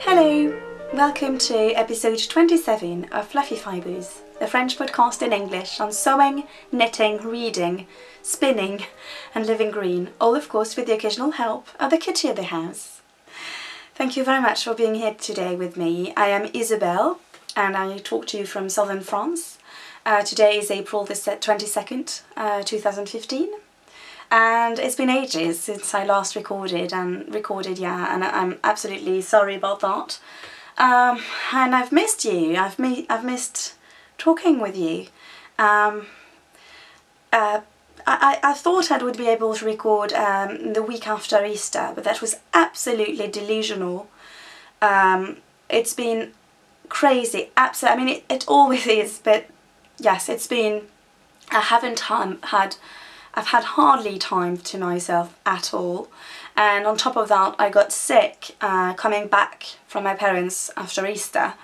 Hello! Welcome to episode 27 of Fluffy Fibres, a French podcast in English on sewing, knitting, reading, spinning and living green, all of course with the occasional help of the kitty of the house. Thank you very much for being here today with me. I am Isabelle and I talk to you from southern France. Today is April the 22nd, 2015. And it's been ages since I last recorded, and I'm absolutely sorry about that. And I've missed you. I've missed talking with you. I thought I would be able to record the week after Easter, but that was absolutely delusional. It's been crazy. I mean, it always is, but yes, it's been. I've had hardly time to myself at all, and on top of that I got sick coming back from my parents after Easter.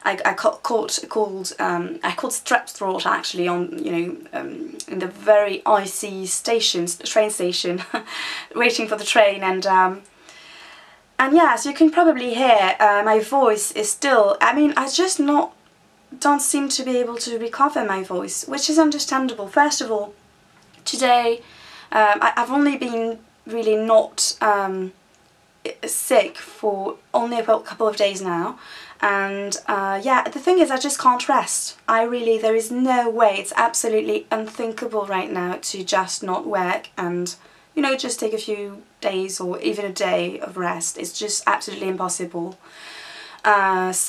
I caught strep throat actually on in the very icy train station waiting for the train, and yes, you can probably hear my voice is still, I just don't seem to be able to recover my voice, which is understandable. First of all, today I've only been really not sick for only a couple of days now, and yeah, the thing is I just can't rest. There is no way, it's absolutely unthinkable right now to just not work and just take a few days or even a day of rest. It's just absolutely impossible. Of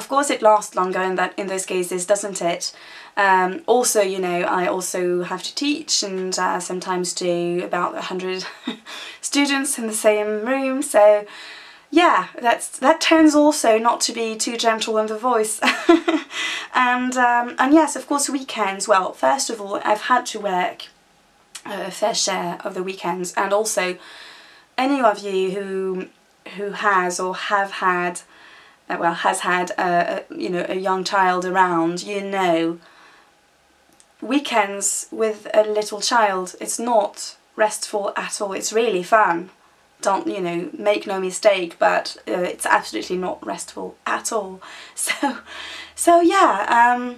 course it lasts longer in those cases, doesn't it? Also, I also have to teach and sometimes do about 100 students in the same room, so yeah, that tends also not to be too gentle on the voice. And yes, of course, weekends. Well, first of all, I've had to work a fair share of the weekends, and also any of you who has or has had a young child around, weekends with a little child, it's not restful at all. It's really fun, don't make no mistake, but it's absolutely not restful at all. So yeah,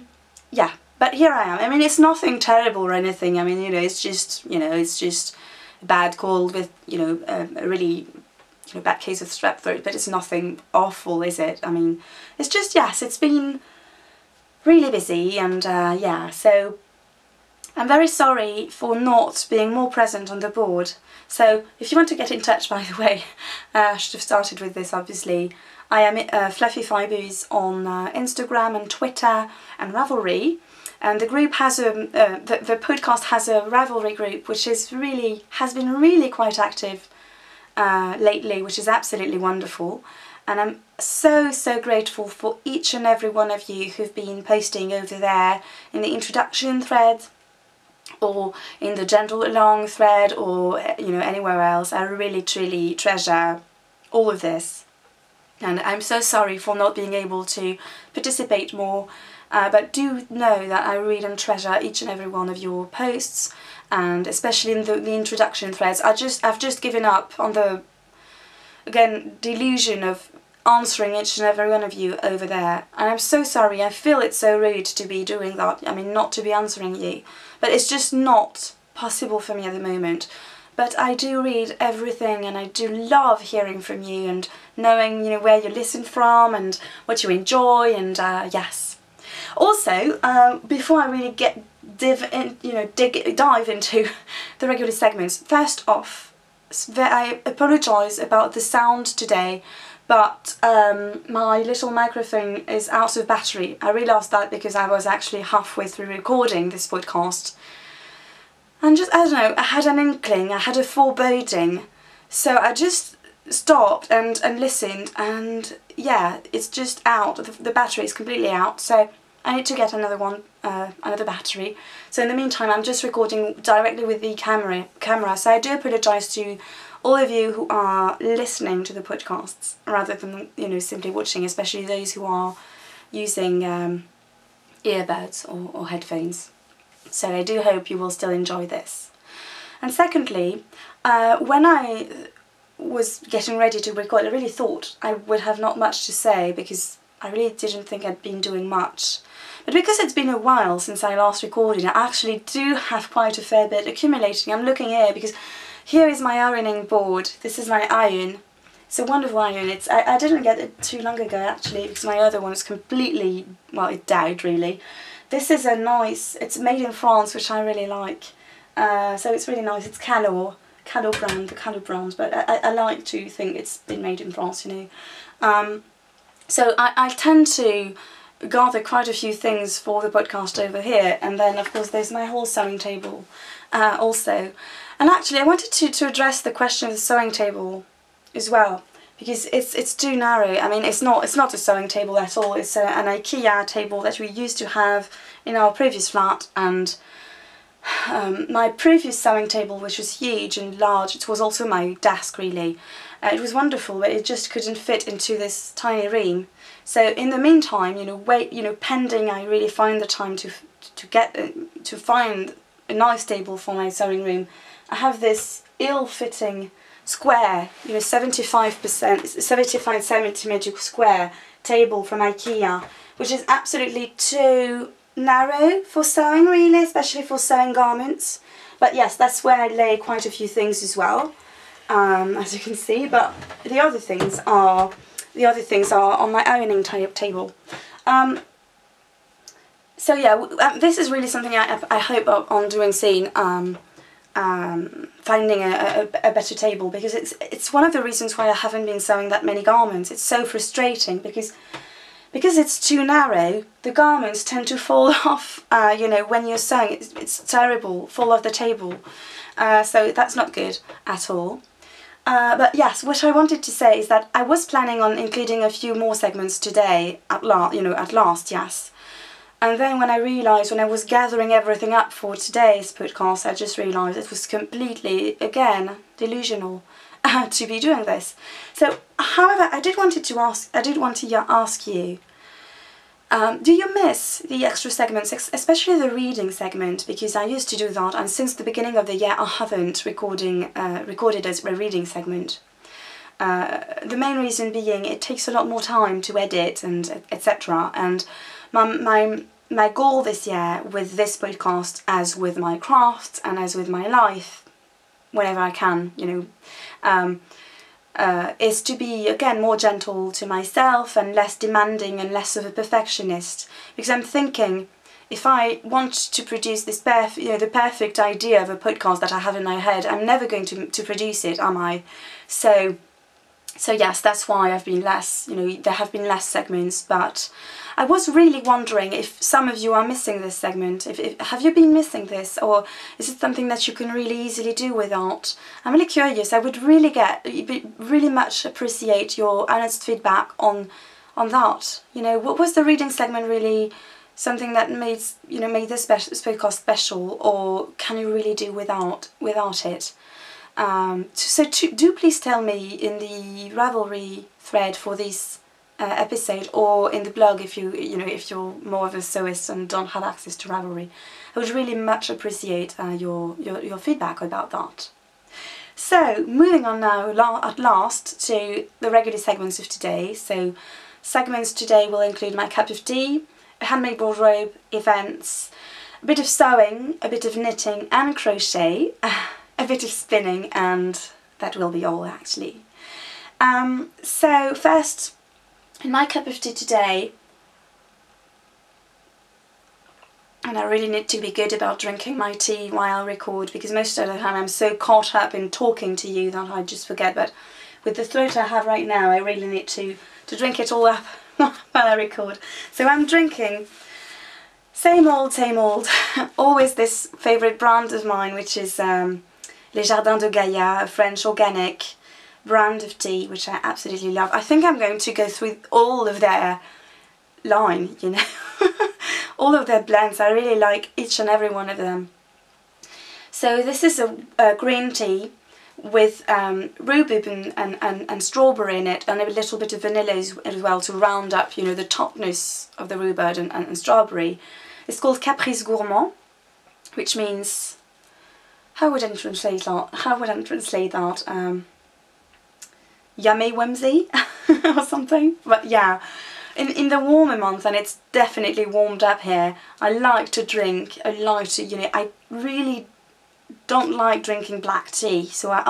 but here I am. I mean, it's nothing terrible or anything. I mean, it's just a bad cold with a really bad case of strep throat, but it's nothing awful, is it? I mean, it's just, yes, it's been really busy, and yeah, so I'm very sorry for not being more present on the board. So if you want to get in touch, by the way, I should have started with this, obviously. I am Fluffy Fibres on Instagram and Twitter and Ravelry, and the group has the podcast has a Ravelry group which has been really quite active lately, which is absolutely wonderful, and I'm so grateful for each and every one of you who've been posting over there in the introduction thread or in the gentle along thread or anywhere else. I really truly treasure all of this, and I'm so sorry for not being able to participate more, but do know that I read and treasure each and every one of your posts, and especially in the introduction threads. I've just given up on the, again, delusion of answering each and every one of you over there, and I'm so sorry. I feel it's so rude to be doing that, I mean, not to be answering you, but it's just not possible for me at the moment. But I do read everything, and I do love hearing from you and knowing where you listen from and what you enjoy, and yes. Also, before I really dive into the regular segments, first off, I apologise about the sound today, but my little microphone is out of battery. I realised that because I was actually halfway through recording this podcast, and just, I don't know, I had an inkling, I had a foreboding, so I just stopped and listened, and yeah, it's just out. The battery is completely out, so I need to get another battery. So in the meantime, I'm just recording directly with the camera. So I do apologise to all of you who are listening to the podcasts rather than simply watching, especially those who are using earbuds or headphones. So I do hope you will still enjoy this. And secondly, when I was getting ready to record, I really thought I would have not much to say because I really didn't think I'd been doing much. But because it's been a while since I last recorded, I actually do have quite a fair bit accumulating. I'm looking here because here is my ironing board. This is my iron. It's a wonderful iron. I didn't get it too long ago actually because my other one was completely, well, it died really. This is a nice, it's made in France, which I really like. So it's really nice. It's Calor brand, the Calor brand, but I like to think it's been made in France, you know. So I tend to gather quite a few things for the podcast over here, and then of course there's my whole sewing table also. And actually I wanted to address the question of the sewing table as well, because it's too narrow. I mean, it's not a sewing table at all. It's an IKEA table that we used to have in our previous flat, and my previous sewing table, which was huge and large, it was also my desk really. It was wonderful, but it just couldn't fit into this tiny room. So in the meantime, pending I really find the time to find a nice table for my sewing room, I have this ill-fitting square, 75 centimetre square table from IKEA, which is absolutely too narrow for sewing really, especially for sewing garments. But yes, that's where I lay quite a few things as well, as you can see. But the other things are on my ironing table. So yeah, this is really something I hope on doing soon. Finding a better table, because it's one of the reasons why I haven't been sewing that many garments. It's so frustrating because it's too narrow. The garments tend to fall off. When you're sewing, it's terrible. Fall off the table. So that's not good at all. But yes, what I wanted to say is that I was planning on including a few more segments today, at last, yes. And then when I was gathering everything up for today's podcast, I just realised it was completely, again, delusional to be doing this. So, however, I did want to ask you, do you miss the extra segments, especially the reading segment? Because I used to do that, and since the beginning of the year I haven't recorded as a reading segment. The main reason being it takes a lot more time to edit and etc. And my goal this year with this podcast, as with my crafts and as with my life, whenever I can, is to be, again, more gentle to myself and less demanding and less of a perfectionist. Because I'm thinking, if I want to produce this the perfect idea of a podcast that I have in my head, I'm never going to produce it, am I? So yes, that's why I've been less, there have been less segments. But I was really wondering if some of you are missing this segment. Have you been missing this, or is it something that you can really easily do without? I'm really curious. I would really much appreciate your honest feedback on that. What was the reading segment really something that made this podcast special, or can you really do without it? Do please tell me in the Ravelry thread for this episode, or in the blog if you're more of a sewist and don't have access to Ravelry. I would really much appreciate your feedback about that. So moving on now at last to the regular segments of today. So segments today will include my cup of tea, a handmade wardrobe, events, a bit of sewing, a bit of knitting and crochet, a bit of spinning, and that will be all actually. So first, in my cup of tea today, and I really need to be good about drinking my tea while I record, because most of the time I'm so caught up in talking to you that I just forget. But with the throat I have right now, I really need to drink it all up while I record. So I'm drinking same old, always this favourite brand of mine, which is Les Jardins de Gaïa, a French organic brand of tea, which I absolutely love. I think I'm going to go through all of their line, all of their blends. I really like each and every one of them. So this is a green tea with rhubarb and strawberry in it, and a little bit of vanilla as well to round up, the topness of the rhubarb and strawberry. It's called Caprice Gourmand, which means, how would I translate that? yummy whimsy or something. But yeah, in the warmer months, and it's definitely warmed up here, I like to drink, I like to, you know, I really don't like drinking black tea, so I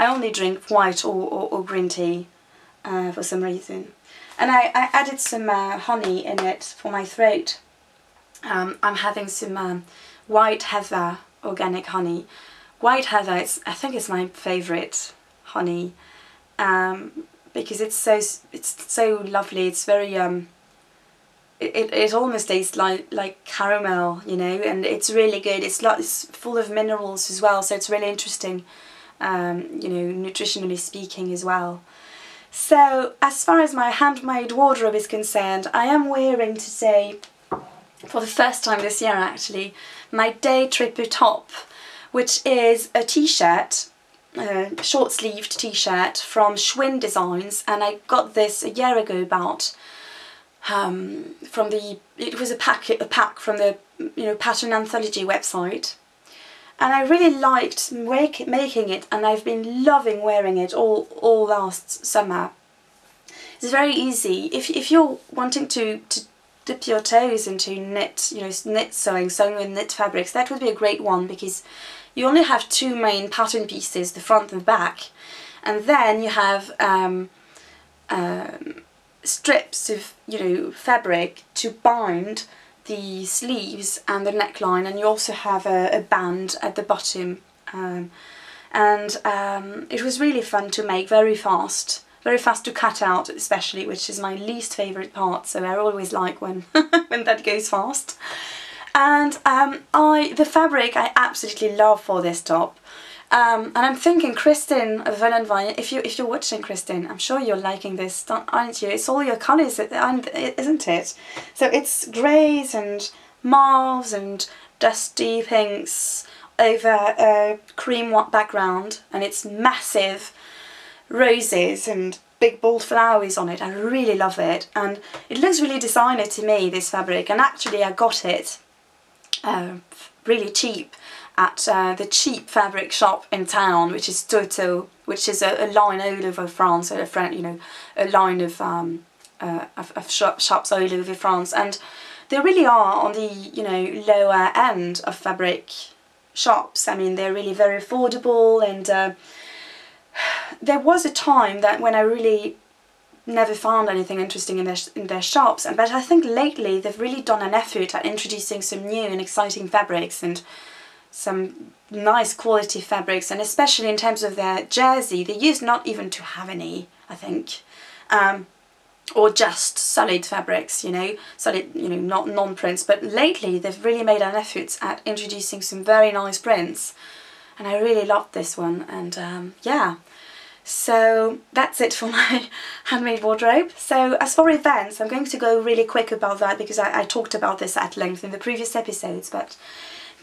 only drink white or green tea for some reason. And I added some honey in it for my throat. I'm having some white heather organic honey. White heather, I think it's my favourite honey, because it's so lovely. It's very it almost tastes like caramel, you know, and it's really good. It's full of minerals as well, so it's really interesting, you know, nutritionally speaking as well. So as far as my handmade wardrobe is concerned, I am wearing today, for the first time this year actually, my day tripper top, which is a t-shirt, short-sleeved t-shirt from Schwinn Designs, and I got this a year ago about, it was a pack from the, you know, Pattern Anthology website. And I really liked making it, and I've been loving wearing it all last summer. It's very easy. If you're wanting to dip your toes into knit, you know, knit sewing with knit fabrics, that would be a great one, because you only have two main pattern pieces, the front and the back, and then you have strips of, you know, fabric to bind the sleeves and the neckline, and you also have a band at the bottom, it was really fun to make, very fast to cut out especially, which is my least favourite part, so I always like when when that goes fast. And the fabric I absolutely love for this top. And I'm thinking, Kristin Vellenwein, if you're watching, Kristin, I'm sure you're liking this, aren't you? It's all your colours, isn't it? So it's greys and mauves and dusty pinks over a cream white background, and it's massive roses and big bold flowers on it. I really love it, and it looks really designer to me, this fabric, and actually I got it really cheap at the cheap fabric shop in town, which is Toto, which is a line all over France, you know, a line of shops all over France, and they really are on the, you know, lower end of fabric shops. I mean, they're really very affordable, and there was a time that when I really never found anything interesting in their shops, but I think lately they've really done an effort at introducing some new and exciting fabrics and some nice quality fabrics, and especially in terms of their jersey, they used not even to have any, I think, or just solid fabrics, you know, solid, you know, not non-prints, but lately they've really made an effort at introducing some very nice prints, and I really loved this one. And yeah, so that's it for my handmade wardrobe. So as for events, I'm going to go really quick about that, because I talked about this at length in the previous episodes, but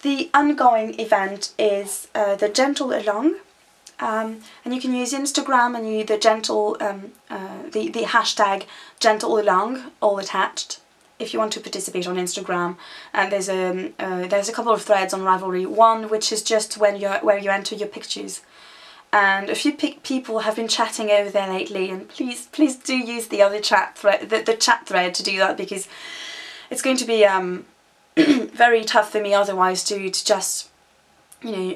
the ongoing event is the Gentle Along, and you can use Instagram and the hashtag Gentle Along, all attached, if you want to participate on Instagram. And there's a couple of threads on Ravelry. One which is just where you enter your pictures, and a few people have been chatting over there lately, and please do use the other chat thread, the chat thread, to do that, because it's going to be very tough for me otherwise to just, you know,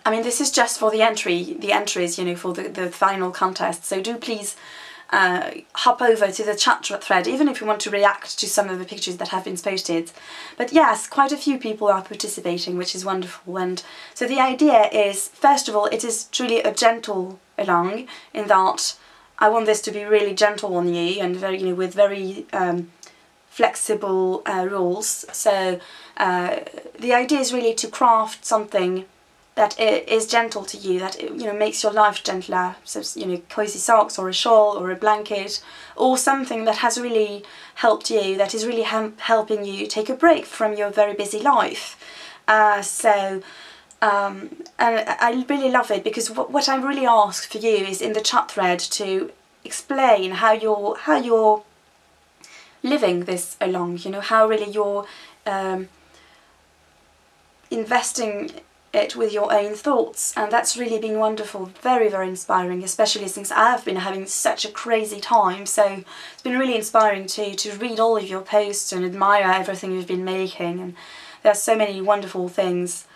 I mean, this is just for the entries, you know, for the final contest, so do please hop over to the chat thread, even if you want to react to some of the pictures that have been posted. But yes, quite a few people are participating, which is wonderful. And so the idea is, first of all, it is truly a gentle along, in that I want this to be really gentle on you, and very, you know, with very flexible rules. So the idea is really to craft something that is gentle to you, that, you know, makes your life gentler. So, you know, cozy socks or a shawl or a blanket, or something that has really helped you, that is really helping you take a break from your very busy life. And I really love it, because what I really ask for you is in the chat thread to explain how you're living this along, you know, how really you're investing it with your own thoughts, and that's really been wonderful, very, very inspiring, especially since I've been having such a crazy time. So it's been really inspiring to read all of your posts and admire everything you've been making, and there's so many wonderful things.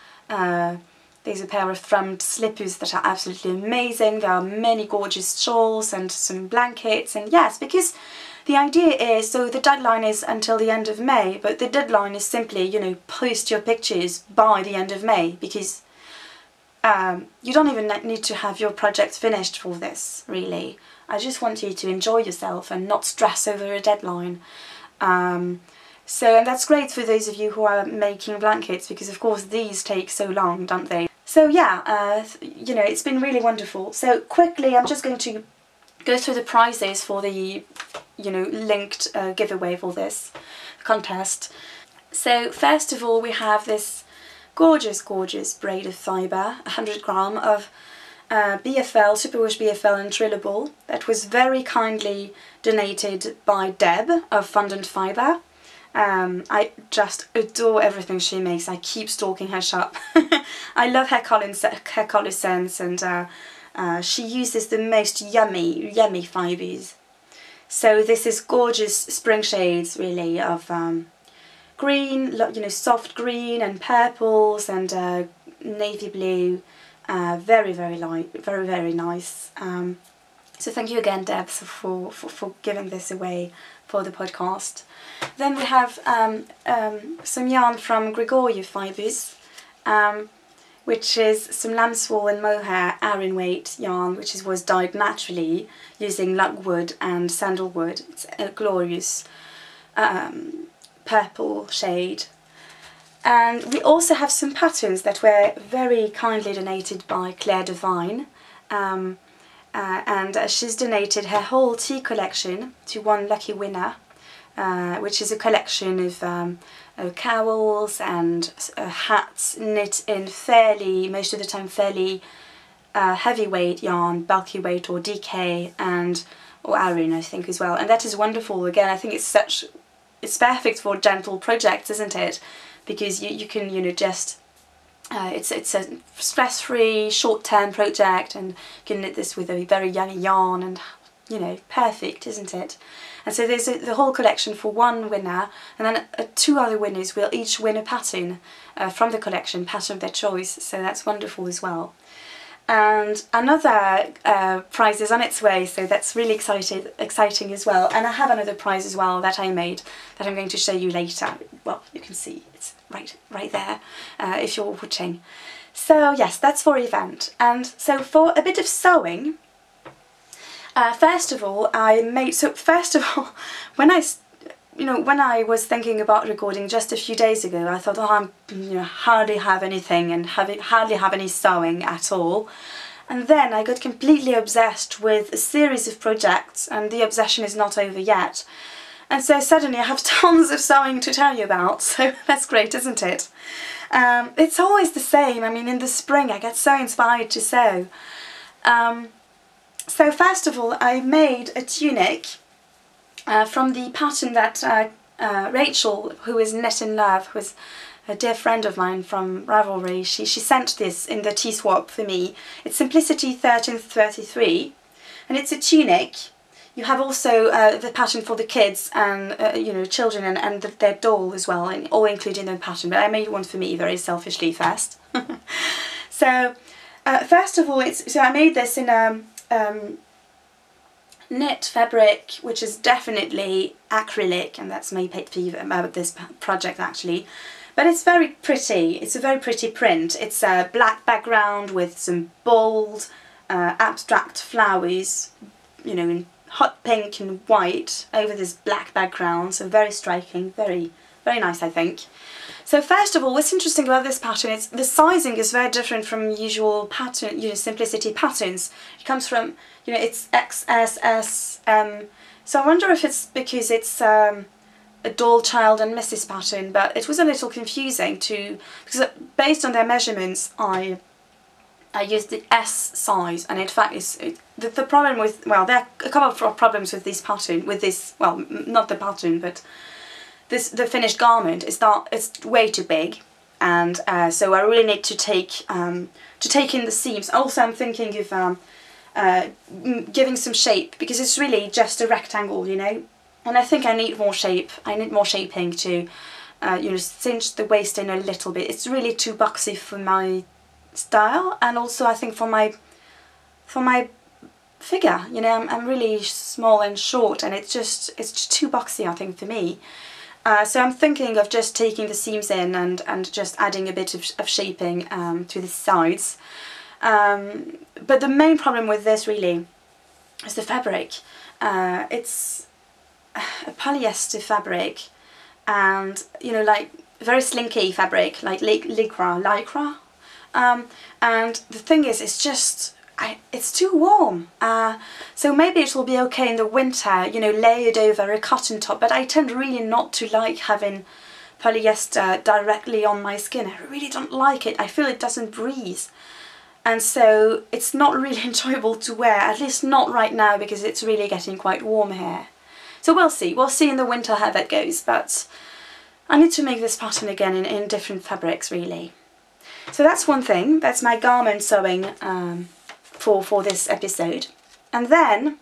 There's a pair of thrummed slippers that are absolutely amazing. There are many gorgeous shawls and some blankets, and yes, because the idea is, so the deadline is until the end of May, but the deadline is simply, you know, post your pictures by the end of May, because you don't even need to have your project finished for this, really. I just want you to enjoy yourself and not stress over a deadline. And that's great for those of you who are making blankets, because of course these take so long, don't they? So yeah, you know, it's been really wonderful. So quickly, I'm just going to go through the prizes for the, you know, linked giveaway for this contest. So first of all, we have this gorgeous, gorgeous braid of fibre, 100 gram of BFL, superwash BFL and trillable, that was very kindly donated by Deb of Fondant Fibre. I just adore everything she makes. I keep stalking her shop. I love her colour sense, and she uses the most yummy fibres. So this is gorgeous spring shades, really, of green, you know, soft green and purples and navy blue. Very, very light, very, very nice. So thank you again, Deb, for giving this away for the podcast. Then we have some yarn from Gregorio Fibres, which is some lamb's wool and mohair Aran weight yarn, which was dyed naturally using lugwood and sandalwood. It's a glorious purple shade. And we also have some patterns that were very kindly donated by Claire Devine. And she's donated her whole tea collection to one lucky winner, which is a collection of cowls and hats knit in most of the time fairly heavyweight yarn, bulky weight or DK or Aran, I think, as well. And that is wonderful. Again, I think it's perfect for gentle projects, isn't it? Because you can, you know, just it's a stress-free, short-term project, and you can knit this with a very yummy yarn, and, you know, perfect, isn't it? And so there's the whole collection for one winner, and then 2 other winners will each win a pattern from the collection, pattern of their choice, so that's wonderful as well. And another prize is on its way, so that's really exciting as well. And I have another prize as well that I made that I'm going to show you later. Well, you can see it's right there if you're watching. So yes, that's for event. And so for a bit of sewing, first of all, when I was thinking about recording just a few days ago, I thought, oh, I hardly have anything and hardly have any sewing at all. And then I got completely obsessed with a series of projects, and the obsession is not over yet. And so suddenly I have tons of sewing to tell you about, so that's great, isn't it? It's always the same. I mean, in the spring I get so inspired to sew. So first of all, I made a tunic from the pattern that Rachel, who is Knit in Love, who is a dear friend of mine from Ravelry, she sent this in the T-swap for me. It's Simplicity 1333, and it's a tunic. You have also the pattern for the kids and you know, children and their doll as well, and all included in the pattern, but I made one for me very selfishly first. So first of all, so I made this in knit fabric, which is definitely acrylic, and that's my pet peeve about this project actually. But it's very pretty. It's a very pretty print. It's a black background with some bold abstract flowers, you know, in hot pink and white over this black background. So very striking, very nice, I think. So first of all, what's interesting about this pattern is the sizing is very different from usual pattern, you know, Simplicity patterns. It comes from, you know, it's XS, M. So I wonder if it's because it's a doll, child and Mrs. pattern, but it was a little confusing because based on their measurements, I used the S size, and in fact the problem with, well, there are a couple of problems with this pattern, well, not the pattern, but the finished garment is that it's way too big, and so I really need to take in the seams. Also, I'm thinking of giving some shape, because it's really just a rectangle, you know, and I think I need more shape. I need more shaping to you know, cinch the waist in a little bit. It's really too boxy for my style, and also I think for my figure, you know, I'm really small and short, and it's just too boxy, I think, for me. So I'm thinking of just taking the seams in and just adding a bit of shaping to the sides. But the main problem with this really is the fabric. It's a polyester fabric, and you know, like very slinky fabric, like lycra. And the thing is, it's just it's too warm. So maybe it will be okay in the winter, you know, layered over a cotton top, but I tend really not to like having polyester directly on my skin. I really don't like it. I feel it doesn't breathe, and so it's not really enjoyable to wear, at least not right now, because it's really getting quite warm here. So we'll see in the winter how that goes, but I need to make this pattern again in different fabrics really. So that's one thing, that's my garment sewing for this episode. And then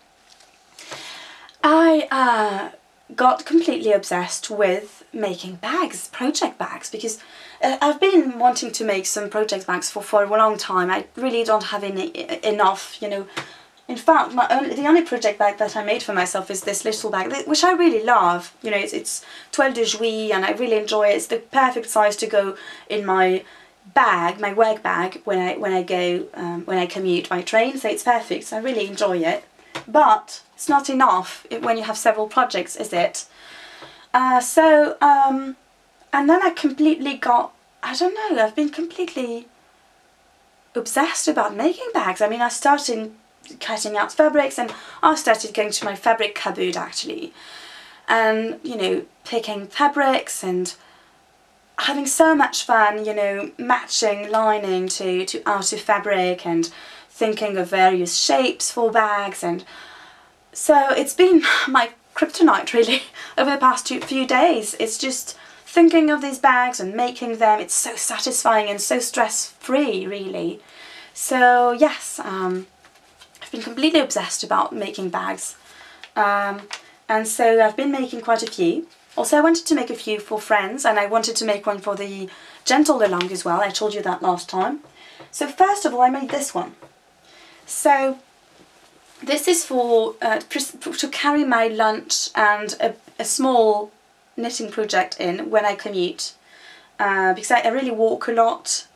I got completely obsessed with making bags, project bags, because I've been wanting to make some project bags for a long time. I really don't have enough, you know. In fact, the only project bag that I made for myself is this little bag, which I really love. You know, it's toile de Jouy, and I really enjoy it. It's the perfect size to go in my bag, my work bag, when I commute by train. So it's perfect. So I really enjoy it. But it's not enough when you have several projects, is it? And then I completely got, I don't know, I've been completely obsessed about making bags. I mean, I started cutting out fabrics, and I started going to my fabric cupboard actually, and you know, picking fabrics and having so much fun, you know, matching lining to outer fabric and thinking of various shapes for bags. And so it's been my kryptonite really over the past few days. It's just thinking of these bags and making them. It's so satisfying and so stress-free really. So yes, I've been completely obsessed about making bags, and so I've been making quite a few. Also, I wanted to make a few for friends, and I wanted to make one for the gentle along as well. I told you that last time. So first of all, I made this one. So this is for to carry my lunch and a small knitting project in when I commute, because I really walk a lot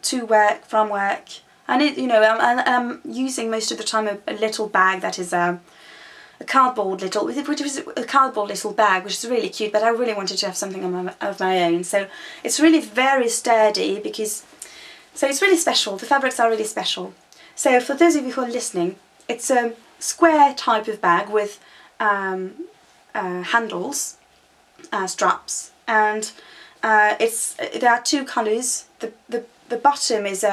to work, from work. And it, you know, I'm using most of the time a little bag that is a cardboard little bag, which is really cute. But I really wanted to have something of my own. So it's really very sturdy, so it's really special. The fabrics are really special. So for those of you who are listening, it's a square type of bag with handles, straps, and there are two colours. The bottom is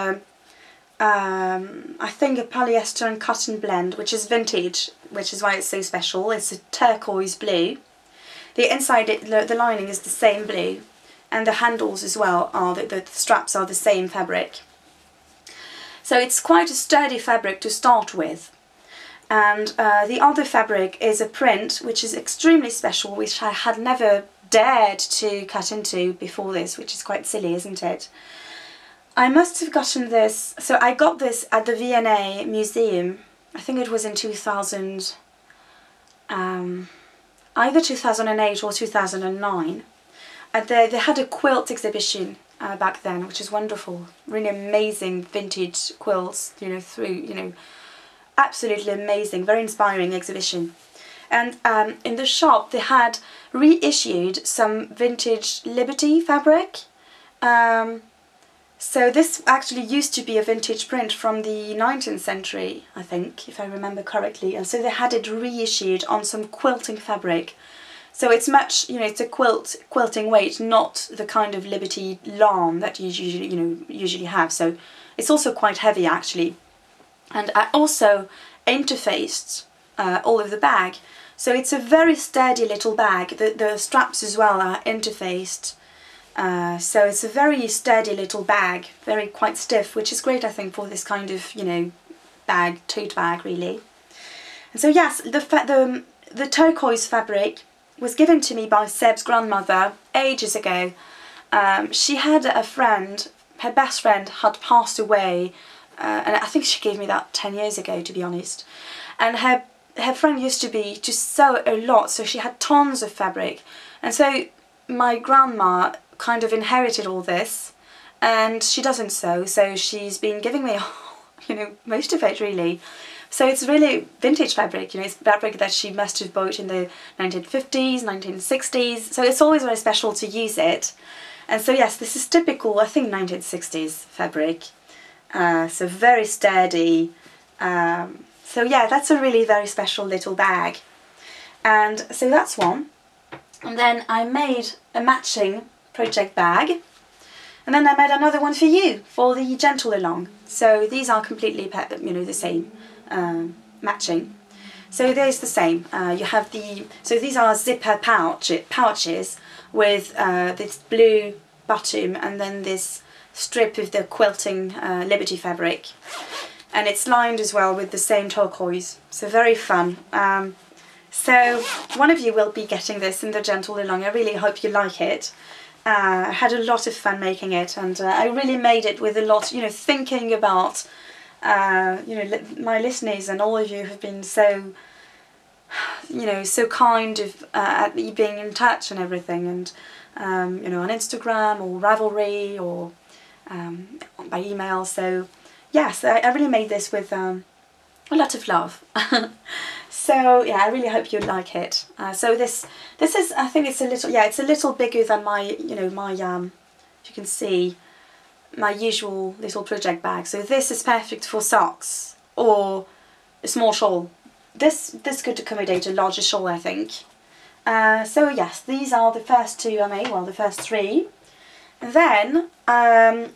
I think a polyester and cotton blend, which is vintage, which is why it's so special. It's a turquoise blue. The inside, the lining is the same blue, and the handles as well are, the straps are the same fabric. So it's quite a sturdy fabric to start with. And the other fabric is a print, which is extremely special, which I had never dared to cut into before this, which is quite silly, isn't it? I must have gotten this, so I got this at the V&A Museum. I think it was in 2000, either 2008 or 2009. They had a quilt exhibition back then, which is wonderful. Really amazing vintage quilts, you know, absolutely amazing, very inspiring exhibition. And in the shop they had reissued some vintage Liberty fabric. So this actually used to be a vintage print from the 19th century, I think, if I remember correctly. And so they had it reissued on some quilting fabric. So it's much, you know, it's a quilting weight, not the kind of Liberty lawn that you usually have. So it's also quite heavy actually. And I also interfaced all of the bag. So it's a very sturdy little bag. The straps as well are interfaced. So it's a very sturdy little bag, quite stiff, which is great I think for this kind of, you know, bag, tote bag really. And so yes, the turquoise fabric was given to me by Seb's grandmother ages ago. She had a friend, her best friend had passed away, and I think she gave me that 10 years ago, to be honest. And her friend used to sew a lot, so she had tons of fabric. And so my grandma kind of inherited all this, and she doesn't sew, so she's been giving me, you know, most of it really. So it's really vintage fabric, you know, it's fabric that she must have bought in the 1950s, 1960s, so it's always very special to use it. And so yes, this is typical, I think, 1960s fabric, so very sturdy. So yeah, that's a really very special little bag. And so that's one. And then I made a matching project bag. And then I made another one for you, for the gentle along. So these are completely, you know, the same, matching. So there's the same. You have so these are zipper pouches with this blue bottom and then this strip of the quilting Liberty fabric. And it's lined as well with the same turquoise. So very fun. So one of you will be getting this in the gentle along. I really hope you like it. I had a lot of fun making it, and I really made it with a lot, you know, thinking about, you know, my listeners, and all of you have been so, you know, so kind of at me being in touch and everything, and you know, on Instagram or Ravelry or by email. So yes, I really made this with a lot of love. So yeah, I really hope you like it. So this is, I think it's a little, yeah, it's a little bigger than my, you know, my, if you can see, my usual little project bag. So this is perfect for socks or a small shawl. This could accommodate a larger shawl, I think. So yes, these are the first two I made, well, the first three. And then I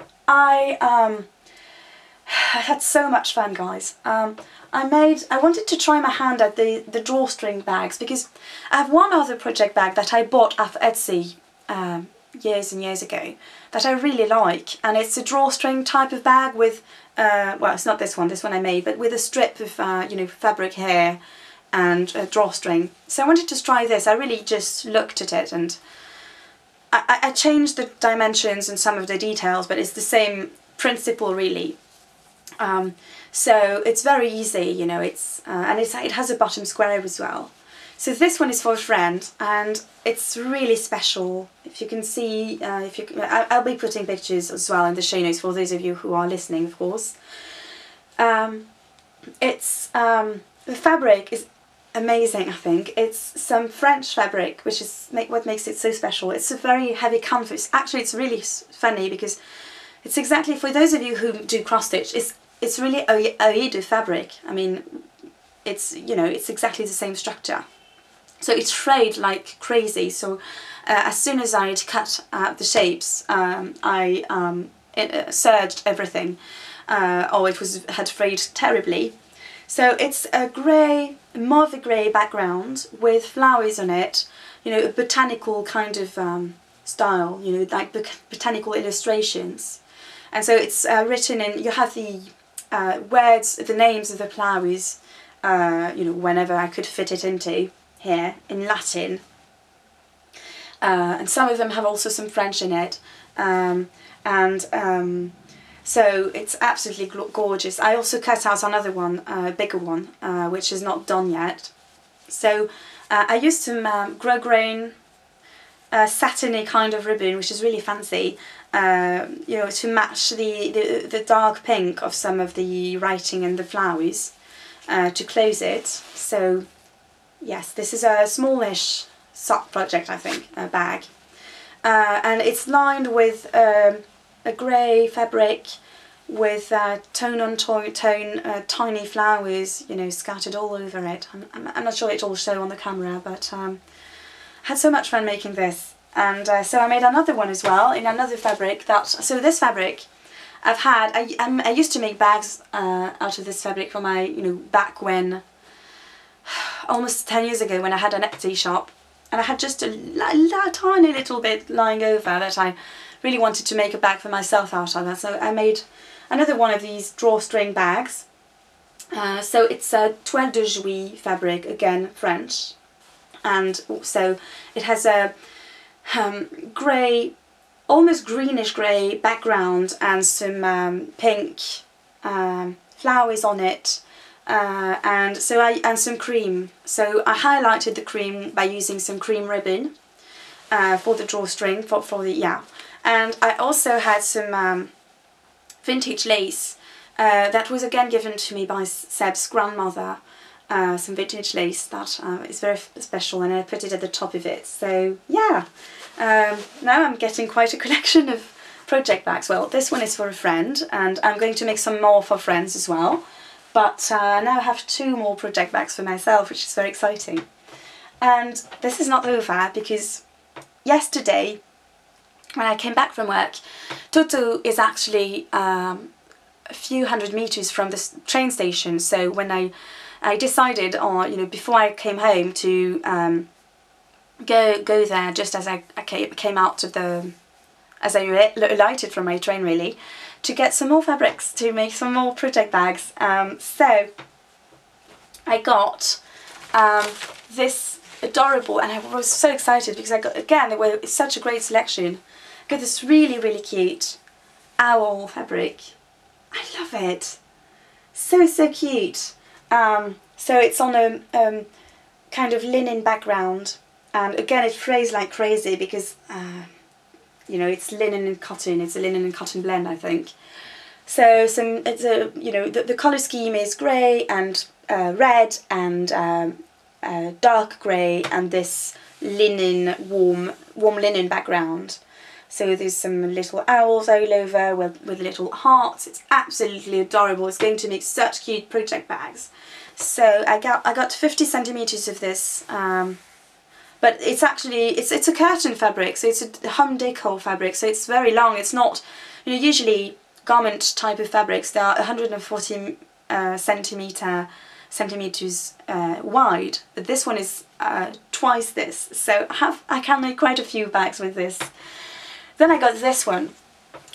had so much fun, guys. I wanted to try my hand at the drawstring bags, because I have one other project bag that I bought off Etsy years and years ago that I really like, and it's a drawstring type of bag with, well, it's not this one I made, but with a strip of, you know, fabric here and a drawstring. So I wanted to try this. I really just looked at it, and I changed the dimensions and some of the details, but it's the same principle really. So it's very easy, you know, it's and it has a bottom square as well. So this one is for a friend, and it's really special. If you can see, I'll be putting pictures as well in the show notes for those of you who are listening, of course. It's the fabric is amazing. I think it's some French fabric, which is what makes it so special. It's a very heavy canvas. Actually, it's really funny because it's exactly, for those of you who do cross stitch, it's really Oedo fabric. I mean, it's, you know, it's exactly the same structure. So it's frayed like crazy. So as soon as I'd cut out the shapes, I serged everything, or it had frayed terribly. So it's a grey, mauve grey background with flowers on it, you know, a botanical kind of style, you know, like botanical illustrations. And so it's written in, you have the words, the names of the flowers, you know, whenever I could fit it into here, in Latin. And some of them have also some French in it. So it's absolutely gorgeous. I also cut out another one, a bigger one, which is not done yet. So I used some grosgrain, satiny kind of ribbon, which is really fancy, you know, to match the dark pink of some of the writing and the flowers, to close it. So yes, this is a smallish sock project, I think, a bag, and it's lined with a grey fabric with tone on tone tiny flowers, you know, scattered all over it. I'm not sure it'll show on the camera, but I had so much fun making this. And so I made another one as well in another fabric. So this fabric I've had, I used to make bags out of this fabric for my, you know, back when, almost 10 years ago, when I had an Etsy shop. and I had just a tiny little bit lying over that I really wanted to make a bag for myself out of that. So I made another one of these drawstring bags. So it's a toile de Jouy fabric, again French, and so it has a grey, almost greenish grey background and some pink flowers on it, and some cream. So I highlighted the cream by using some cream ribbon for the drawstring, for the, yeah. And I also had some vintage lace that was again given to me by Seb's grandmother, some vintage lace that is very special, and I put it at the top of it. So yeah, now I'm getting quite a collection of project bags. Well, this one is for a friend, and I'm going to make some more for friends as well. But now I have 2 more project bags for myself, which is very exciting. And this is not over, because yesterday, when I came back from work, Toto is actually a few hundred meters from the train station. So when I decided, before I came home, to go there just as I came out of as I alighted from my train, really, to get some more fabrics to make some more project bags. So I got this adorable, and I was so excited because I got, again, there was such a great selection. I got this really, really cute owl fabric. I love it. So cute. So it's on a kind of linen background, and again it frays like crazy because it's linen and cotton. It's a linen and cotton blend, I think. So the colour scheme is grey and red and dark grey, and this linen, warm linen background. So there's some little owls all over with little hearts. It's absolutely adorable. It's going to make such cute project bags. So I got 50 centimeters of this, but it's actually it's a curtain fabric, so it's a home decor fabric. So it's very long. It's not, usually garment type of fabrics, they are 140 centimeters wide, but this one is twice this. So I can make quite a few bags with this. Then I got this one,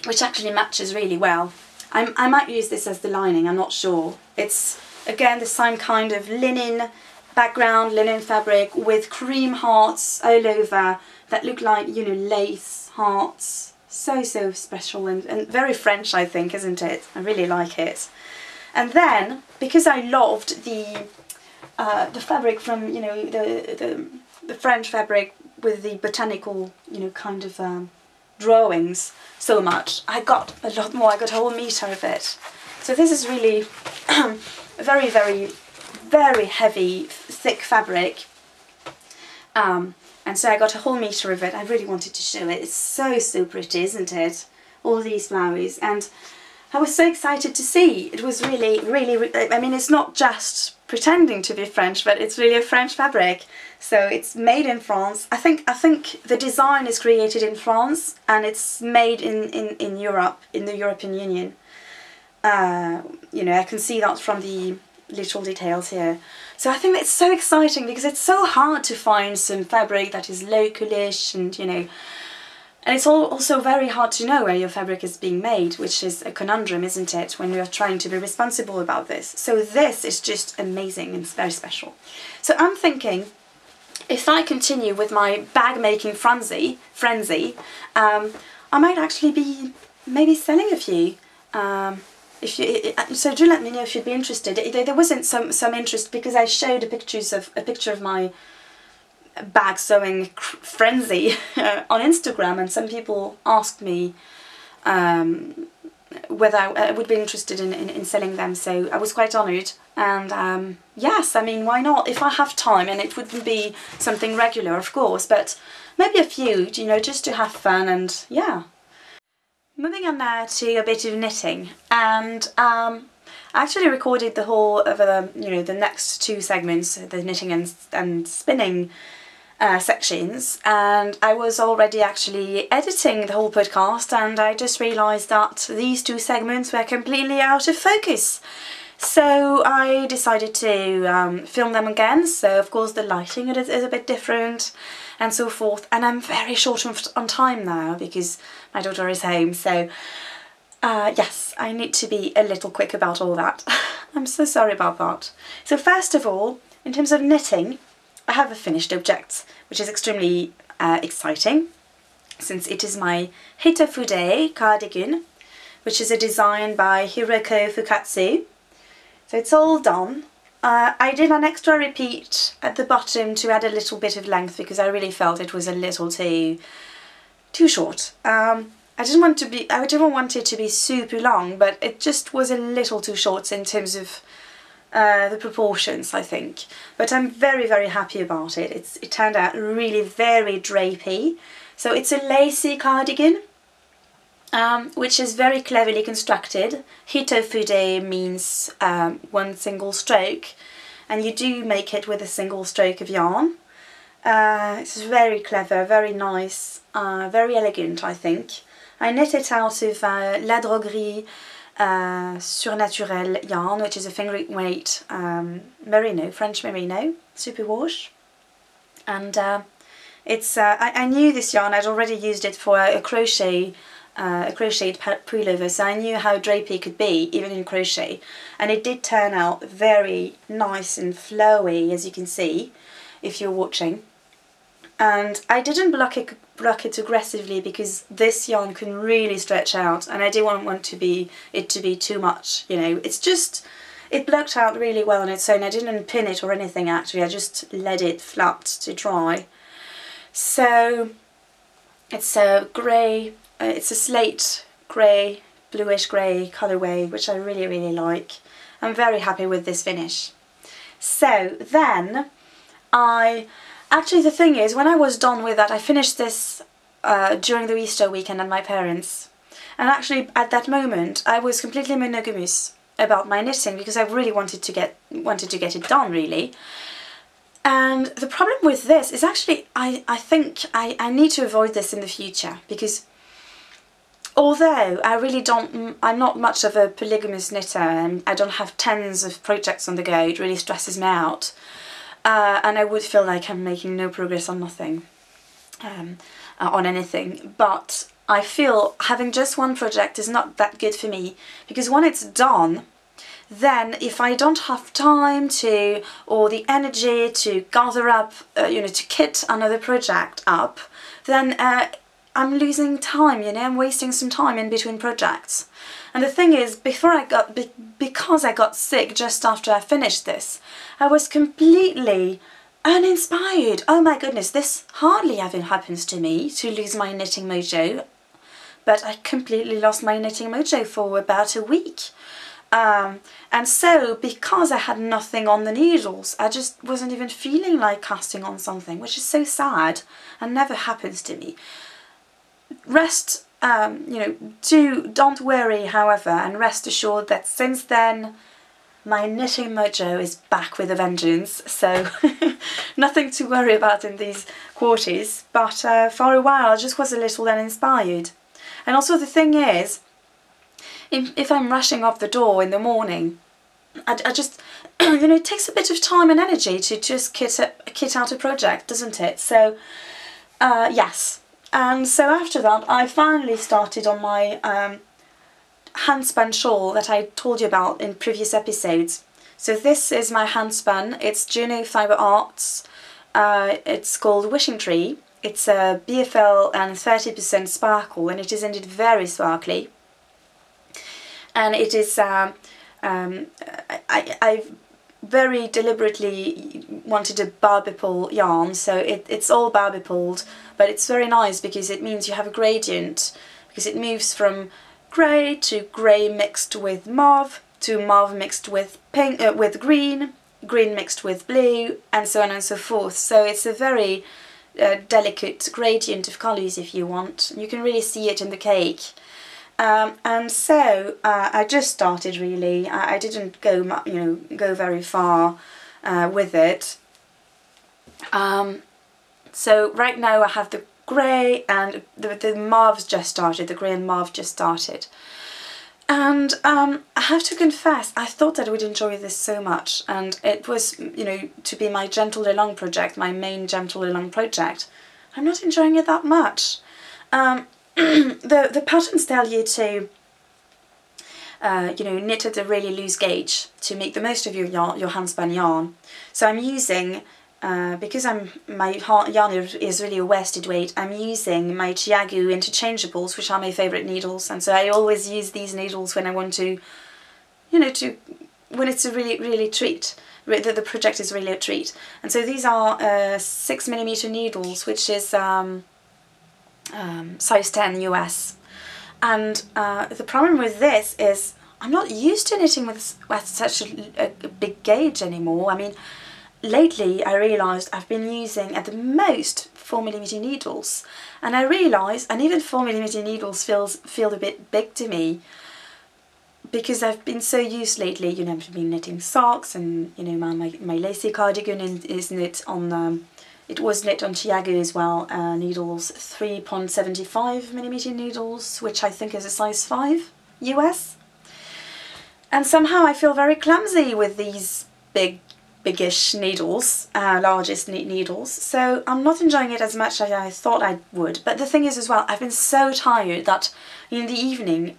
which actually matches really well. I might use this as the lining, I'm not sure. It's again the same kind of linen background, linen fabric with cream hearts all over that look like, lace hearts. So special and very French, I think, isn't it? I really like it. And then, because I loved the fabric from, the French fabric with the botanical, kind of drawings so much, I got a lot more. I got a whole meter of it. So this is really very, very, very heavy, thick fabric. And so I got a whole meter of it. I really wanted to show it. It's so pretty, isn't it? All these flowers. And I was so excited to see. It was really, I mean, it's not just pretending to be French, but it's really a French fabric. So it's made in France. I think the design is created in France, and it's made in Europe, in the European Union. I can see that from the little details here. So I think it's so exciting because it's so hard to find some fabric that is localish, and and it's also very hard to know where your fabric is being made, which is a conundrum, isn't it, when we are trying to be responsible about this. So this is just amazing and it's very special. So I'm thinking, if I continue with my bag making frenzy, I might actually be maybe selling a few. So do let me know if you'd be interested. There wasn't some interest because I showed a picture of my bag sewing frenzy on Instagram, and some people asked me whether I would be interested in selling them. So I was quite honoured, and yes, I mean, why not? If I have time, and it wouldn't be something regular, of course, but maybe a few, just to have fun, and yeah. Moving on now to a bit of knitting, and I actually recorded the whole of the next 2 segments, the knitting and spinning sections, and I was already actually editing the whole podcast, and I just realised that these 2 segments were completely out of focus. So I decided to film them again, so of course the lighting is a bit different and so forth, and I'm very short on time now because my daughter is home, so yes, I need to be a little quick about all that. I'm so sorry about that. So first of all, in terms of knitting, I have a finished object, which is extremely exciting, since it is my Hitofude cardigan, which is a design by Hiroko Fukatsu. So it's all done. I did an extra repeat at the bottom to add a little bit of length because I really felt it was a little too short. I didn't want it to be super long, but it just was a little too short in terms of the proportions, I think. But I'm very, very happy about it. It turned out really very drapey. So it's a lacy cardigan, which is very cleverly constructed. Hitofude means one single stroke, and you do make it with a single stroke of yarn. It's very clever, very nice, very elegant, I think. I knit it out of La Droguerie Surnaturel yarn, which is a finger weight merino, French merino, superwash. And I knew this yarn. I'd already used it for a crocheted pullover, so I knew how drapey it could be even in crochet, and it did turn out very nice and flowy, as you can see if you're watching. And I didn't block it aggressively because this yarn can really stretch out, and I didn't want it to be too much, you know. It blocked out really well on its own. I didn't pin it or anything actually, I just let it flat to dry. So it's a grey, it's a slate grey, bluish grey colourway, which I really, really like. I'm very happy with this finish. So then actually the thing is, when I was done with that, I finished this during the Easter weekend at my parents', and actually at that moment I was completely monogamous about my knitting because I really wanted to get it done, really. And the problem with this is actually I think I need to avoid this in the future, because although I'm not much of a polygamous knitter and I don't have tons of projects on the go, it really stresses me out. And I would feel like I'm making no progress on nothing, on anything. But I feel having just one project is not that good for me, because when it's done, then if I don't have time to, or the energy to gather up, to kit another project up, then I'm losing time, I'm wasting some time in between projects. And the thing is, because I got sick just after I finished this, I was completely uninspired. Oh my goodness, this hardly ever happens to me, to lose my knitting mojo, but I completely lost my knitting mojo for about a week. And so, because I had nothing on the needles, I just wasn't even feeling like casting on something, which is so sad and never happens to me. Don't worry, however, and rest assured that since then my knitting mojo is back with a vengeance, so nothing to worry about in these quarters. But for a while I just was a little uninspired. And also the thing is, if I'm rushing off the door in the morning, I just, it takes a bit of time and energy to just kit out a project, doesn't it? So, yes. And so after that, I finally started on my handspun shawl that I told you about in previous episodes. So this is my handspun. It's Juno Fibre Arts. It's called Wishing Tree. It's a BFL and 30% sparkle, and it is indeed very sparkly. And it is, I very deliberately wanted a barbipole yarn, so it's all barbipoled, but it's very nice because it means you have a gradient, because it moves from grey to grey mixed with mauve, to mauve mixed with pink, with green, green mixed with blue, and so on and so forth. So it's a very delicate gradient of colours, if you want. You can really see it in the cake. And so I just started, really. I didn't go very far with it. So right now I have the grey and the mauve's just started. The grey and mauve just started. And I have to confess, I thought that I would enjoy this so much, and it was, you know, to be my Gentle Along project, my main Gentle Along project. I'm not enjoying it that much. The patterns tell you to, you know, knit at a really loose gauge to make the most of your yarn, your handspun yarn. So I'm using, because my yarn is really a worsted weight, I'm using my Chiagu interchangeables, which are my favourite needles, and so I always use these needles when I want to, you know, when it's a really treat. The project is really a treat. And so these are 6mm needles, which is size 10 US. And the problem with this is I'm not used to knitting with such a big gauge anymore. I mean, lately I realised I've been using at the most 4mm needles, and I realised, and even 4mm needles feel a bit big to me, because I've been so used lately, you know, I've been knitting socks, and you know, my lacy cardigan is knit on, it was knit on Chiagu as well, needles, 3.75mm needles, which I think is a size 5 US. And somehow I feel very clumsy with these biggish needles, largest needles, so I'm not enjoying it as much as I thought I would. But the thing is as well, I've been so tired that in the evening,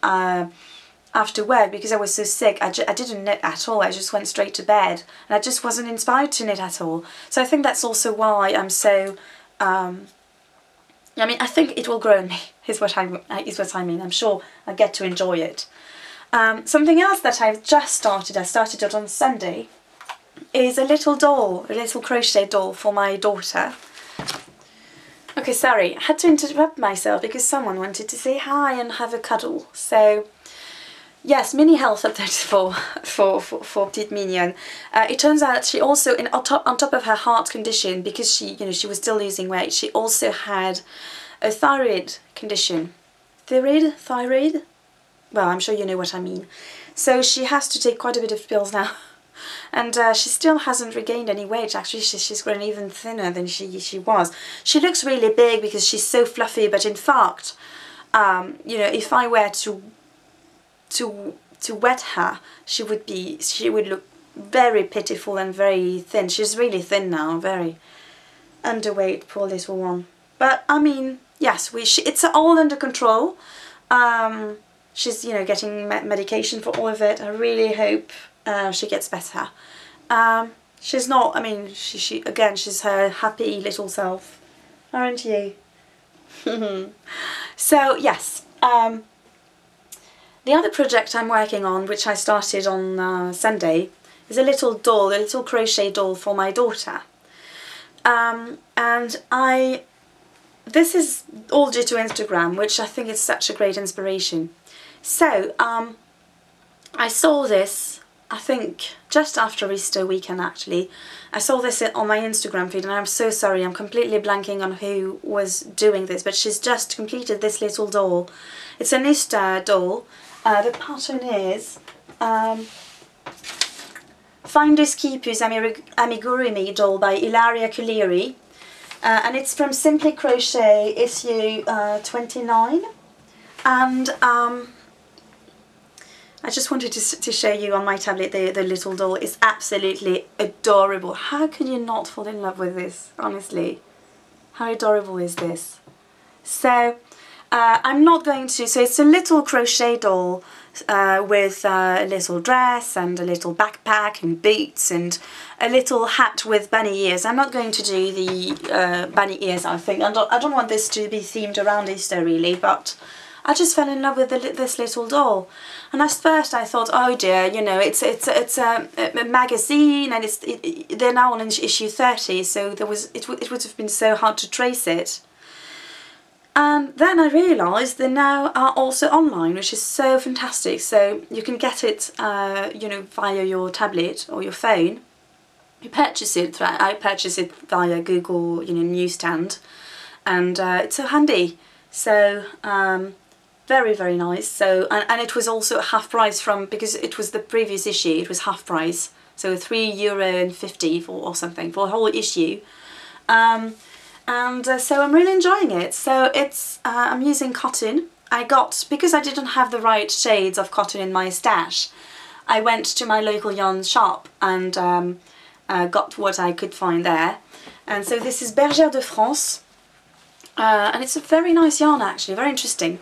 after work, because I was so sick, I didn't knit at all. I just went straight to bed, and I just wasn't inspired to knit at all. So I think that's also why I'm so, I mean, I think it will grow on me, is what I mean. I'm sure I get to enjoy it. Something else that I've just started, I started it on Sunday, is a little doll, a little crochet doll for my daughter. Okay, sorry, I had to interrupt myself because someone wanted to say hi and have a cuddle. So yes, mini health update for Petite Mignonne. It turns out she also, on top of her heart condition, because she, you know, she was still losing weight, she also had a thyroid condition. Thyroid? Well, I'm sure you know what I mean. So she has to take quite a bit of pills now. And she still hasn't regained any weight. Actually, she's grown even thinner than she was. She looks really big because she's so fluffy, but in fact, you know, if I were to wet her, she would look very pitiful and very thin. She's really thin now, very underweight, poor little one. But I mean, yes, it's all under control. She's, you know, getting medication for all of it. I really hope she gets better. She's not, I mean, again, she's her happy little self, aren't you? So yes, the other project I'm working on, which I started on Sunday, is a little doll, a little crochet doll for my daughter. And this is all due to Instagram, which I think is such a great inspiration. So, I saw this, I think, just after Easter weekend actually. I saw this on my Instagram feed, and I'm so sorry, I'm completely blanking on who was doing this, but she's just completed this little doll. It's an Easter doll. The pattern is Finders Keepers Amigurumi doll by Ilaria Kuleri, and it's from Simply Crochet issue 29, and I just wanted to show you on my tablet the little doll. Is absolutely adorable. How can you not fall in love with this, honestly? How adorable is this? So I'm not going to, so it's a little crochet doll with a little dress and a little backpack and boots and a little hat with bunny ears. I'm not going to do the bunny ears, I think. I don't want this to be themed around Easter really, but I just fell in love with this little doll. And at first I thought, oh dear, you know, it's a magazine, and they're now on issue 30, so it would have been so hard to trace it. And then I realised they now are also online, which is so fantastic. So you can get it, you know, via your tablet or your phone. You purchase it. I purchased it via Google, you know, newsstand, and it's so handy. So very, very nice. So and it was also half price because it was the previous issue. It was half price, so €3.50 or something for a whole issue. So I'm really enjoying it. So it's I'm using cotton. I got, because I didn't have the right shades of cotton in my stash, I went to my local yarn shop and got what I could find there. And so this is Bergère de France, and it's a very nice yarn actually, very interesting.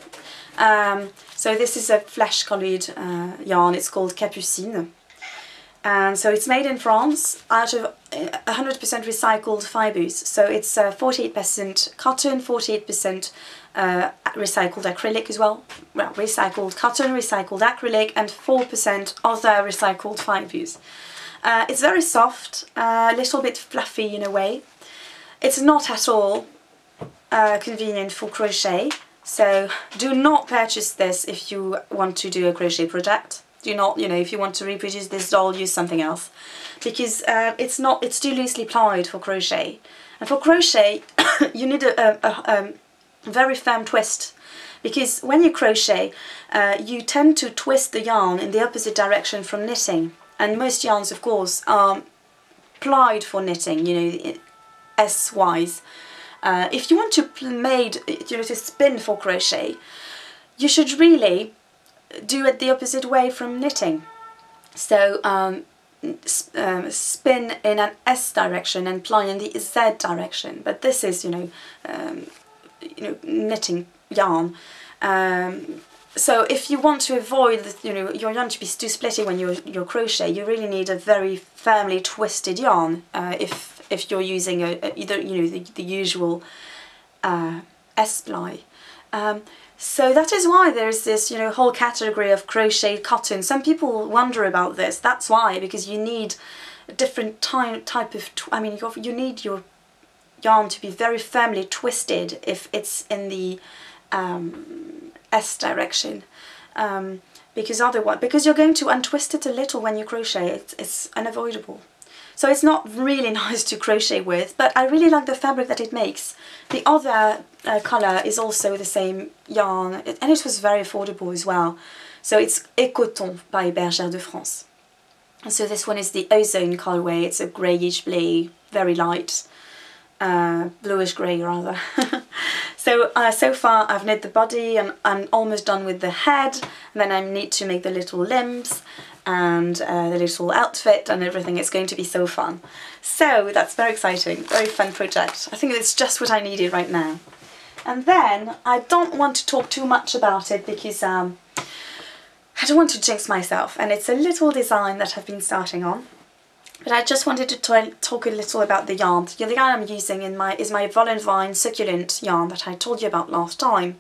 So this is a flesh coloured yarn, it's called Capucine. And so it's made in France out of 100% recycled fibres. So it's 48% cotton, 48% recycled acrylic as well. Well, recycled cotton, recycled acrylic, and 4% other recycled fibres. It's very soft, a little bit fluffy in a way. It's not at all convenient for crochet. So do not purchase this if you want to do a crochet project. Do not, if you want to reproduce this doll, use something else, because it's too loosely plied for crochet. And for crochet, you need a very firm twist, because when you crochet, you tend to twist the yarn in the opposite direction from knitting. And most yarns, of course, are plied for knitting, S-wise. If you want to spin for crochet, you should really do it the opposite way from knitting. So spin in an S direction and ply in the Z direction. But this is, knitting yarn. So if you want to avoid, your yarn to be too splitty when you're crochet, you really need a very firmly twisted yarn. If you're using either the usual S-ply. So that is why there is this whole category of crochet cotton. Some people wonder about this. That's why, because you need a different type of. You need your yarn to be very firmly twisted if it's in the S direction, because you're going to untwist it a little when you crochet. It's unavoidable. So it's not really nice to crochet with, but I really like the fabric that it makes. The other colour is also the same yarn, and it was very affordable as well. So it's Écoton by Bergère de France. And so this one is the Ozone colourway. It's a greyish blue, very light, bluish grey rather. So far I've knit the body, and I'm almost done with the head, and then I need to make the little limbs and the little outfit and everything. It's going to be so fun. So that's very exciting, very fun project. I think it's just what I needed right now. And then I don't want to talk too much about it because I don't want to jinx myself, and it's a little design that I've been starting on. But I just wanted to talk a little about the yarn. The yarn I'm using is my Vol and Vine succulent yarn that I told you about last time.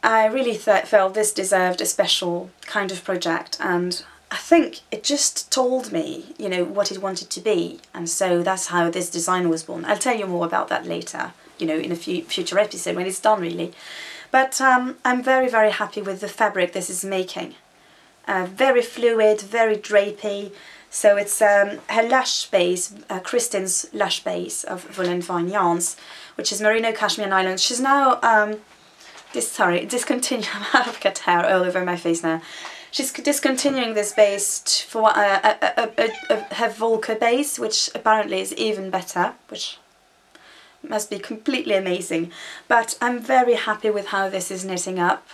I really felt this deserved a special kind of project, and I think it just told me, what it wanted to be, and so that's how this design was born. I'll tell you more about that later, in a future episode when it's done really. But I'm very, very happy with the fabric this is making. Very fluid, very drapey. So it's her lash base, Kristen's lash base of Vol and Vine yarns, which is Merino Cashmere Nylon. She's now discontinuing. I've got hair all over my face now. She's discontinuing this base for her Volca base, which apparently is even better, which must be completely amazing. But I'm very happy with how this is knitting up.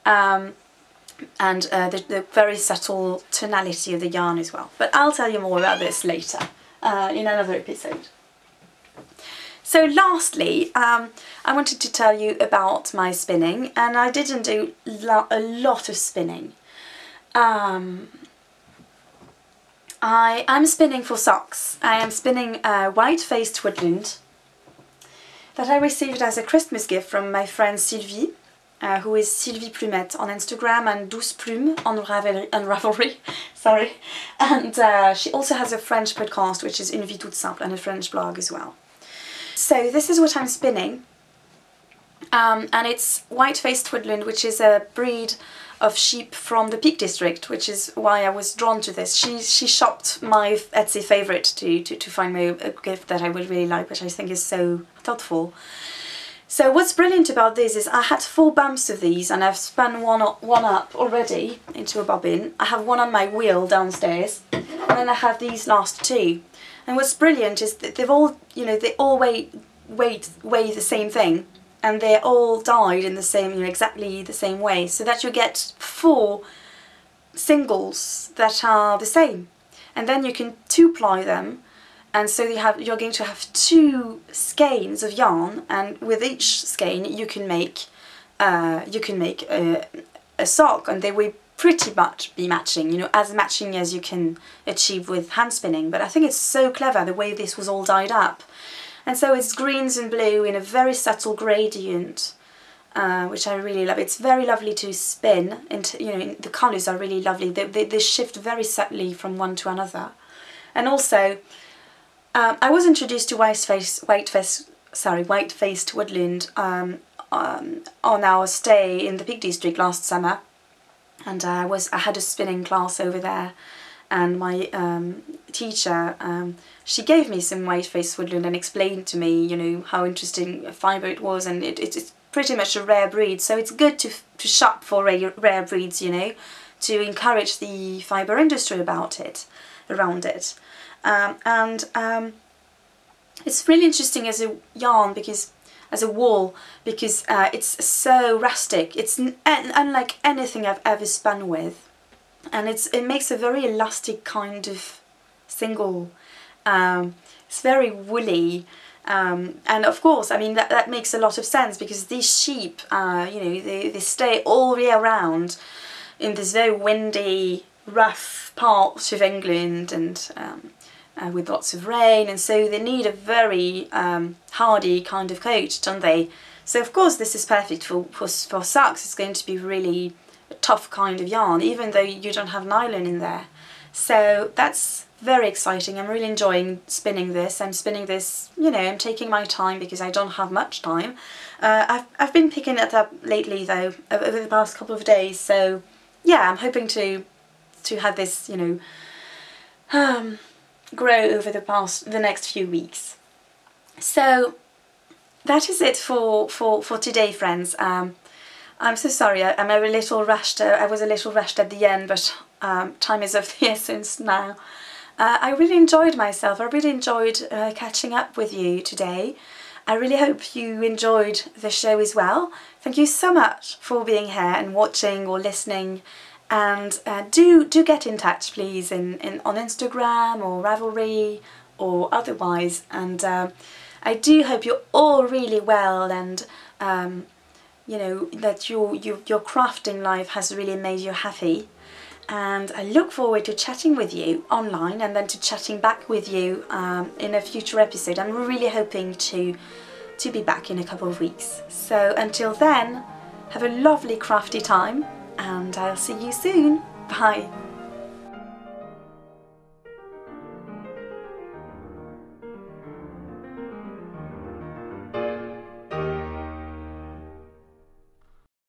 And the very subtle tonality of the yarn as well. But I'll tell you more about this later in another episode. So lastly, I wanted to tell you about my spinning, and I didn't do a lot of spinning. I'm spinning for socks. I am spinning white-faced woodland that I received as a Christmas gift from my friend Sylvie, who is Sylvie Plumette on Instagram and Douce Plume on Ravelry. Sorry. And she also has a French podcast, which is Une vie toute simple, and a French blog as well. So this is what I'm spinning. And it's white-faced woodland, which is a breed of sheep from the Peak District, which is why I was drawn to this. She shopped my Etsy favourite to find me a gift that I would really like, which I think is so thoughtful. So what's brilliant about this is I had 4 bumps of these, and I've spun one up already into a bobbin. I have one on my wheel downstairs, and then I have these last 2. And what's brilliant is that they've all, they all weigh the same thing. and they're all dyed in the same, you know, exactly the same way, so that you get 4 singles that are the same, and then you can 2-ply them, and so you're going to have 2 skeins of yarn, and with each skein you can make a sock, and they will pretty much be matching, you know, as matching as you can achieve with hand spinning. But I think it's so clever the way this was all dyed up. And so it's greens and blue in a very subtle gradient, which I really love. It's very lovely to spin, into, you know, the colours are really lovely. They shift very subtly from one to another. And also, I was introduced to white-faced woodland on our stay in the Peak District last summer, and I had a spinning class over there, and my teacher, she gave me some white-faced woodland and explained to me, you know, how interesting a fibre it was, and it's pretty much a rare breed, so it's good to shop for rare breeds, you know, to encourage the fibre industry around it. It's really interesting as a yarn, because as a wool, because it's so rustic. It's unlike anything I've ever spun with, and it makes a very elastic kind of single. It's very woolly, and of course, I mean, that makes a lot of sense, because these sheep, you know, they stay all year round in this very windy, rough part of England, and with lots of rain, and so they need a very hardy kind of coat, don't they? So of course this is perfect for socks. It's going to be really a tough kind of yarn, even though you don't have nylon in there. So that's very exciting. I'm really enjoying spinning this. I'm spinning this, you know, I'm taking my time because I don't have much time. I've been picking it up lately though, over the past couple of days, so yeah, I'm hoping to have this, you know, grow over the next few weeks. So that is it for today, friends. I'm so sorry, I'm a little rushed. I was a little rushed at the end, but time is of the essence now. I really enjoyed myself. I really enjoyed catching up with you today. I really hope you enjoyed the show as well. Thank you so much for being here and watching or listening. And do get in touch, please, on Instagram or Ravelry or otherwise. And I do hope you're all really well, and you know, that your crafting life has really made you happy. And I look forward to chatting with you online, and then to chatting back with you in a future episode. I'm really hoping to be back in a couple of weeks. So until then, have a lovely crafty time, and I'll see you soon. Bye.